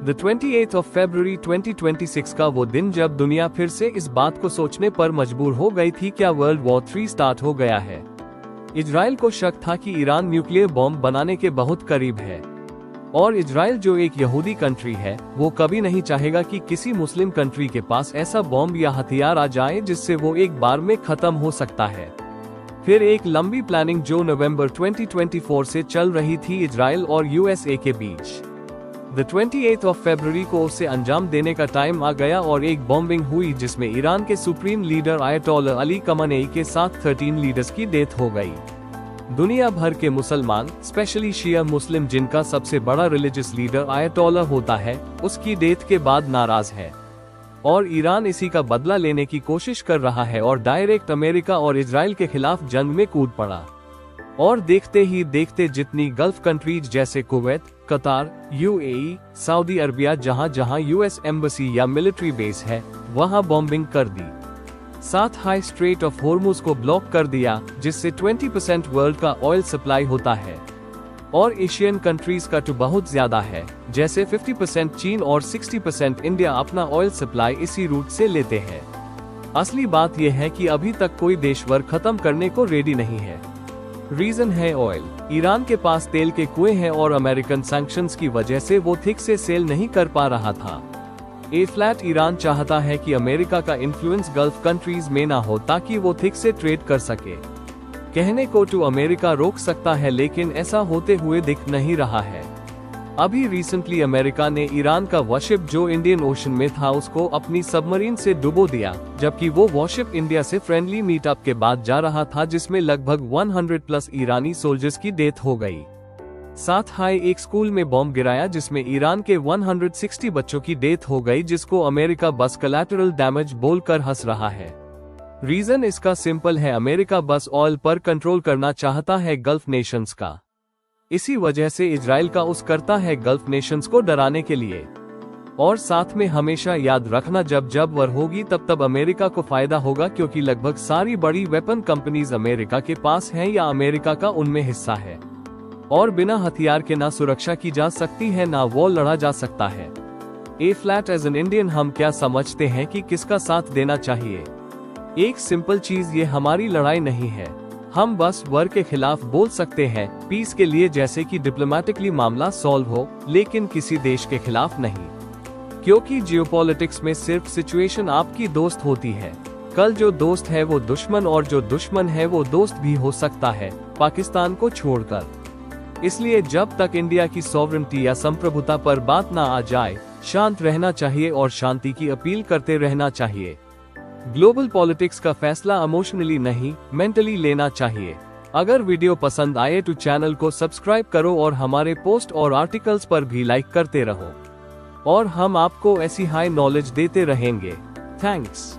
The 28th of February 2026 का वो दिन जब दुनिया फिर से इस बात को सोचने पर मजबूर हो गई थी क्या वर्ल्ड वॉर 3 स्टार्ट हो गया है। इजराइल को शक था कि ईरान न्यूक्लियर बॉम्ब बनाने के बहुत करीब है और इजराइल जो एक यहूदी कंट्री है वो कभी नहीं चाहेगा कि किसी मुस्लिम कंट्री के पास ऐसा बॉम्ब या हथियार आ जाए जिससे वो एक बार में खत्म हो सकता है। फिर एक लंबी प्लानिंग जो नवंबर 2024 से चल रही थी इजराइल और यूएसए के बीच। The 28th of February को उसे अंजाम देने का टाइम आ गया और एक बॉम्बिंग हुई जिसमें ईरान के सुप्रीम लीडर आयतोल्ला अली खamenei के साथ 13 लीडर्स की डेथ हो गई। दुनिया भर के मुसलमान, स्पेशली शिया मुस्लिम जिनका सबसे बड़ा रिलीजियस लीडर आयतोल्ला होता है, उसकी डेथ के बाद नाराज है और ईरान इसी का बदला लेने की कोशिश कर रहा है और डायरेक्ट अमेरिका और इजराइल के खिलाफ जंग में कूद पड़ा। और देखते ही देखते जितनी गल्फ कंट्रीज जैसे कुवैत, कतार, यूएई, सऊदी अरबिया जहां जहां यूएस एम्बेसी या मिलिट्री बेस है वहां बॉम्बिंग कर दी। साथ हाई स्ट्रेट ऑफ होर्मुज को ब्लॉक कर दिया जिससे 20% वर्ल्ड का ऑयल सप्लाई होता है और एशियन कंट्रीज का तो बहुत ज्यादा है, जैसे 50% चीन और 60% इंडिया अपना ऑयल सप्लाई इसी रूट से लेते हैं। असली बात यह है कि अभी तक कोई देशवर खत्म करने को रेडी नहीं है। रीजन है ऑयल। ईरान के पास तेल के कुएं हैं और अमेरिकन सैंक्शंस की वजह से वो ठीक से सेल नहीं कर पा रहा था। फ्लैट ईरान चाहता है कि अमेरिका का इन्फ्लुएंस गल्फ कंट्रीज में ना हो ताकि वो ठीक से ट्रेड कर सके। कहने को तो अमेरिका रोक सकता है लेकिन ऐसा होते हुए दिख नहीं रहा है। अभी रिसेंटली अमेरिका ने ईरान का वॉरशिप जो इंडियन ओशन में था उसको अपनी सबमरीन से डुबो दिया, जबकि वो वॉरशिप इंडिया से फ्रेंडली मीटअप के बाद जा रहा था जिसमें लगभग 100+ ईरानी सोल्जर्स की डेथ हो गई। साथ हाई एक स्कूल में बॉम्ब गिराया जिसमें ईरान के 160 बच्चों की डेथ हो गई जिसको अमेरिका बस कोलैटरल डैमेज बोलकर हंस रहा है। रीजन इसका सिंपल है, अमेरिका बस ऑयल पर कंट्रोल करना चाहता है गल्फ नेशंस का। इसी वजह से इजराइल का उस करता है गल्फ नेशंस को डराने के लिए। और साथ में हमेशा याद रखना जब जब वॉर होगी तब तब अमेरिका को फायदा होगा क्योंकि लगभग सारी बड़ी वेपन कंपनीज अमेरिका के पास हैं या अमेरिका का उनमें हिस्सा है और बिना हथियार के ना सुरक्षा की जा सकती है ना वॉर लड़ा जा सकता है। फ्लैट एज एन इंडियन हम क्या समझते हैं कि किसका साथ देना चाहिए। एक सिंपल चीज ये हमारी लड़ाई नहीं है, हम बस वॉर के खिलाफ बोल सकते हैं पीस के लिए, जैसे कि डिप्लोमेटिकली मामला सॉल्व हो, लेकिन किसी देश के खिलाफ नहीं, क्योंकि जियोपॉलिटिक्स में सिर्फ सिचुएशन आपकी दोस्त होती है। कल जो दोस्त है वो दुश्मन और जो दुश्मन है वो दोस्त भी हो सकता है, पाकिस्तान को छोड़कर। इसलिए जब तक इंडिया की सॉवरेंटी या संप्रभुता पर बात ना आ जाए, शांत रहना चाहिए और शांति की अपील करते रहना चाहिए। ग्लोबल पॉलिटिक्स का फैसला इमोशनली नहीं, मेंटली लेना चाहिए। अगर वीडियो पसंद आए तो चैनल को सब्सक्राइब करो और हमारे पोस्ट और आर्टिकल्स पर भी लाइक करते रहो और हम आपको ऐसी हाई नॉलेज देते रहेंगे। थैंक्स।